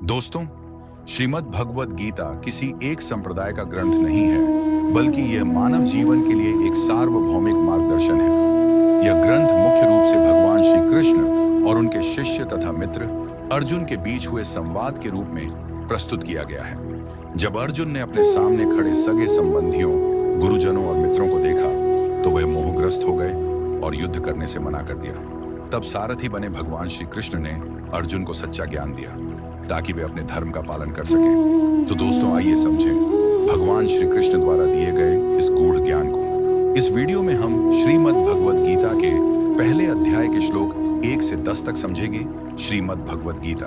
दोस्तों, श्रीमद् भगवत गीता किसी एक संप्रदाय का ग्रंथ नहीं है, बल्कि यह मानव जीवन के लिए एक सार्वभौमिक मार्गदर्शन है। यह ग्रंथ मुख्य रूप से भगवान श्री कृष्ण और उनके शिष्य तथा मित्र अर्जुन के बीच हुए संवाद के रूप में प्रस्तुत किया गया है। जब अर्जुन ने अपने सामने खड़े सगे संबंधियों, गुरुजनों और मित्रों को देखा, तो वह मोहग्रस्त हो गए और युद्ध करने से मना कर दिया। तब सारथी बने भगवान श्री कृष्ण ने अर्जुन को सच्चा ज्ञान दिया, ताकि वे अपने धर्म का पालन कर सकें। तो दोस्तों, आइए समझें भगवान श्री कृष्ण द्वारा दिए गए इस गूढ़ ज्ञान को। इस वीडियो में हम श्रीमद् भगवत गीता के पहले अध्याय के श्लोक 1 से 10 तक समझेंगे। श्रीमद् भगवत गीता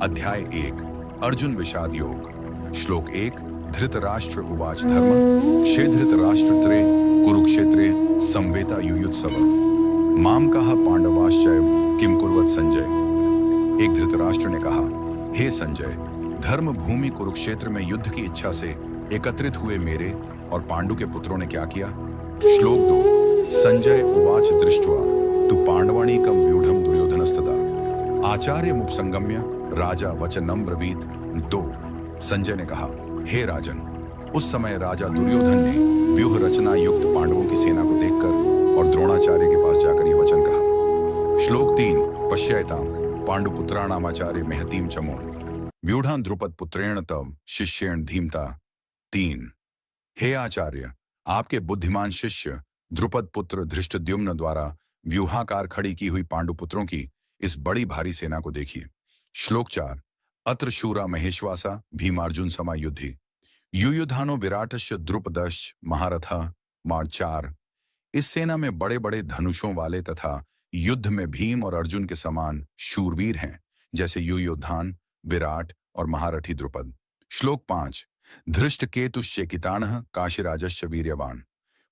अध्याय 1 अर्जुन विषाद योग। श्लोक 1 धृतराष्ट्र उवाच धर्म क्षे धृतराष्ट्रत्रे कुरुक्षेत्रे संवेता युयुत्सव माम कहा पांडवाश्चय किम कुर्वत संजय। एक धृतराष्ट्र ने कहा, हे संजय, धर्म भूमि कुरुक्षेत्र में युद्ध की इच्छा से एकत्रित हुए मेरे और पांडु के पुत्रों ने क्या किया। श्लोक 2 संजय उवाच दृष्ट्वा तु पांडवानीकम व्यूढ़म दुर्योधनस्तदा आचार्य मुपसंगम्य राजा वचनम ब्रवीत। 2 संजय ने कहा, हे राजन, उस समय राजा दुर्योधन ने व्यूह रचना युक्त पांडवों की सेना को देखकर और द्रोणाचार्य के पास जाकर ये वचन कहा। श्लोक 3 पश्यताम पांडुपुत्राणामाचार्य महतीम चमो व्यूढ़ान द्रुपद पुत्रेण तव शिष्येण धीमता। 3 हे आचार्य, आपके बुद्धिमान शिष्य द्रुपद पुत्र धृष्टद्युम्न द्वारा व्यूहाकार खड़ी की हुई पांडुपुत्रों की इस बड़ी भारी सेना को देखिए। श्लोक 4 अत्र शूरा महेश्वासा भीमार्जुन समायुद्धि युयुधानो विराटस्य द्रुपदश्च महारथा। मार 4 इस सेना में बड़े बड़े धनुषों वाले तथा युद्ध में भीम और अर्जुन के समान शूरवीर हैं, जैसे युयुधान, विराट और महारथी द्रुपद। श्लोक 5 धृष्ट केतुश्चेकितानः काशीराजश्च वीर्यवान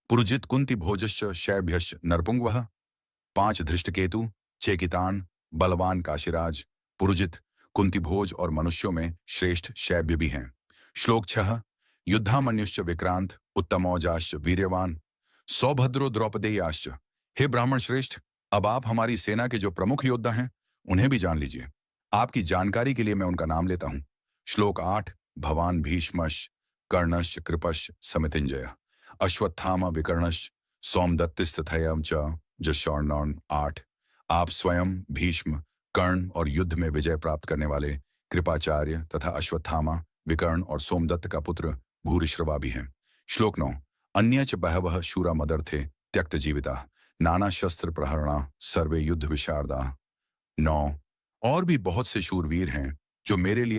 पुरुजित कुंती भोजश्च शैभ्यश्च नरपुंगवः। 5 धृष्ट केतु, चेकितान, बलवान काशीराज, पुरुजित, कुंतीभोज और मनुष्यों में श्रेष्ठ शैभ्य भी हैं। श्लोक 6 युद्धामन्युश्च विक्रांत उत्तमौजाश्च वीर्यवान सौभद्रो द्रौपदेयाश्च। हे ब्राह्मण श्रेष्ठ, अब आप हमारी सेना के जो प्रमुख योद्धा हैं उन्हें भी जान लीजिए। आपकी जानकारी के लिए मैं उनका नाम लेता हूं। श्लोक 8 भवान भीष्मश्च कर्णश्च कृपश्च समितिंजय अश्वत्थामा विकर्णश्च सोमदत्तिस्तथैव च जशौर्णौन। 8 आप स्वयं भीष्म, कर्ण और युद्ध में विजय प्राप्त करने वाले कृपाचार्य तथा अश्वत्थामा, विकर्ण और सोमदत्त का पुत्र भूरिश्रवा भी हैं। श्लोक 9 अन्यच बहवः शूरा मदर्थे त्यक्त जीविता नाना शस्त्र प्रहरणा सर्वे युद्ध विशारदा। 9 और भी बहुत से शूरवीर हैं जो मेरे लिए